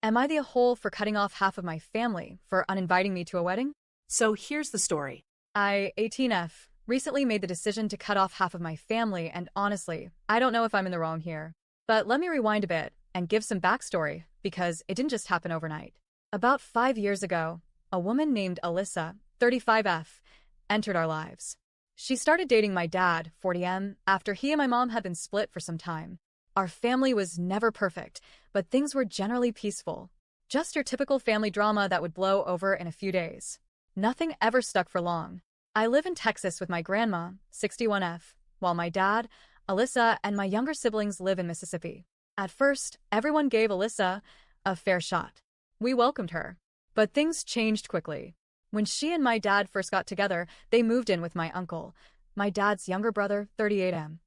Am I the a-hole for cutting off half of my family for uninviting me to a wedding? So here's the story. I, 18F, recently made the decision to cut off half of my family, and honestly, I don't know if I'm in the wrong here. But let me rewind a bit and give some backstory, because it didn't just happen overnight. About 5 years ago, a woman named Alyssa, 35F, entered our lives. She started dating my dad, 40M, after he and my mom had been split for some time. Our family was never perfect, but things were generally peaceful. Just your typical family drama that would blow over in a few days. Nothing ever stuck for long. I live in Texas with my grandma, 61F, while my dad, Alyssa, and my younger siblings live in Mississippi. At first, everyone gave Alyssa a fair shot. We welcomed her. But things changed quickly. When she and my dad first got together, they moved in with my uncle, my dad's younger brother, 38M.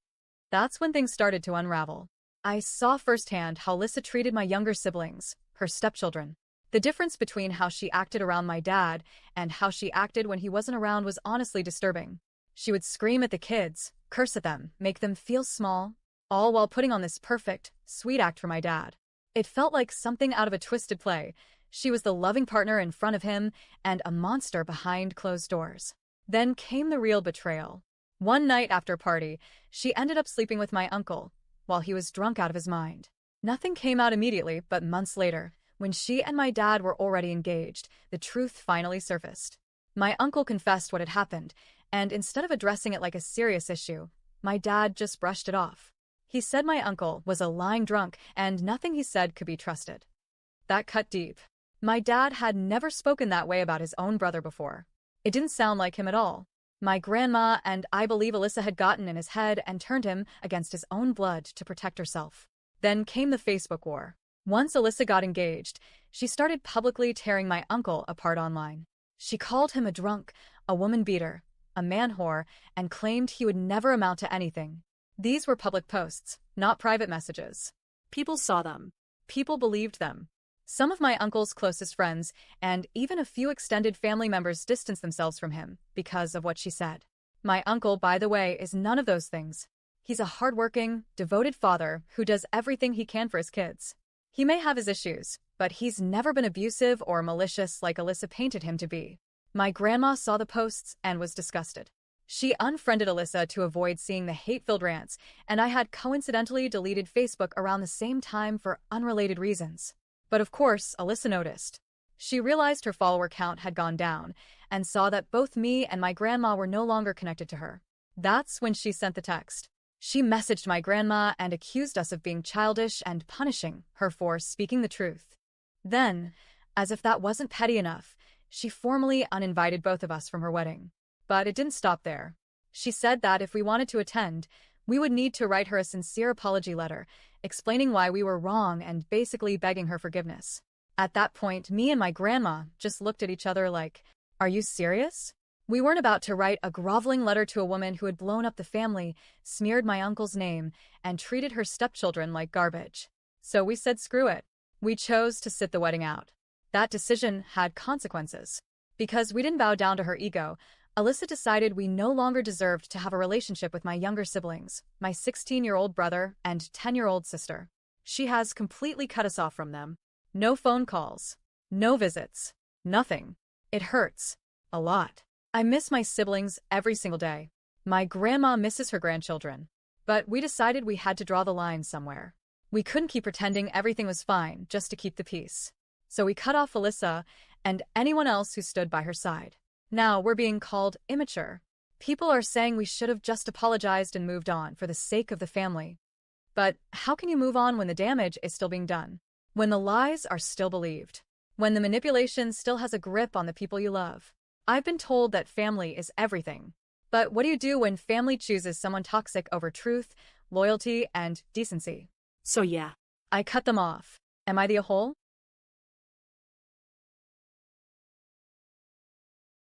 That's when things started to unravel. I saw firsthand how Alyssa treated my younger siblings, her stepchildren. The difference between how she acted around my dad and how she acted when he wasn't around was honestly disturbing. She would scream at the kids, curse at them, make them feel small, all while putting on this perfect, sweet act for my dad. It felt like something out of a twisted play. She was the loving partner in front of him and a monster behind closed doors. Then came the real betrayal. One night after a party, she ended up sleeping with my uncle, while he was drunk out of his mind. Nothing came out immediately, but months later, when she and my dad were already engaged, the truth finally surfaced. My uncle confessed what had happened, and instead of addressing it like a serious issue, my dad just brushed it off. He said my uncle was a lying drunk, and nothing he said could be trusted. That cut deep. My dad had never spoken that way about his own brother before. It didn't sound like him at all. My grandma and I believe Alyssa had gotten in his head and turned him against his own blood to protect herself. Then came the Facebook war. Once Alyssa got engaged, she started publicly tearing my uncle apart online. She called him a drunk, a woman beater, a man whore, and claimed he would never amount to anything. These were public posts, not private messages. People saw them. People believed them. Some of my uncle's closest friends, and even a few extended family members, distanced themselves from him because of what she said. My uncle, by the way, is none of those things. He's a hardworking, devoted father who does everything he can for his kids. He may have his issues, but he's never been abusive or malicious like Alyssa painted him to be. My grandma saw the posts and was disgusted. She unfriended Alyssa to avoid seeing the hate-filled rants, and I had coincidentally deleted Facebook around the same time for unrelated reasons. But of course, Alyssa noticed. She realized her follower count had gone down and saw that both me and my grandma were no longer connected to her. That's when she sent the text. She messaged my grandma and accused us of being childish and punishing her for speaking the truth. Then, as if that wasn't petty enough, she formally uninvited both of us from her wedding. But it didn't stop there. She said that if we wanted to attend, we would need to write her a sincere apology letter, explaining why we were wrong and basically begging her forgiveness. At that point, me and my grandma just looked at each other like, "Are you serious?" We weren't about to write a groveling letter to a woman who had blown up the family, smeared my uncle's name, and treated her stepchildren like garbage. So we said screw it. We chose to sit the wedding out. That decision had consequences. Because we didn't bow down to her ego, Alyssa decided we no longer deserved to have a relationship with my younger siblings, my 16-year-old brother and 10-year-old sister. She has completely cut us off from them. No phone calls. No visits. Nothing. It hurts. A lot. I miss my siblings every single day. My grandma misses her grandchildren. But we decided we had to draw the line somewhere. We couldn't keep pretending everything was fine just to keep the peace. So we cut off Alyssa and anyone else who stood by her side. Now we're being called immature. People are saying we should have just apologized and moved on for the sake of the family. But how can you move on when the damage is still being done? When the lies are still believed? When the manipulation still has a grip on the people you love? I've been told that family is everything. But what do you do when family chooses someone toxic over truth, loyalty, and decency? So yeah. I cut them off. Am I the a-hole?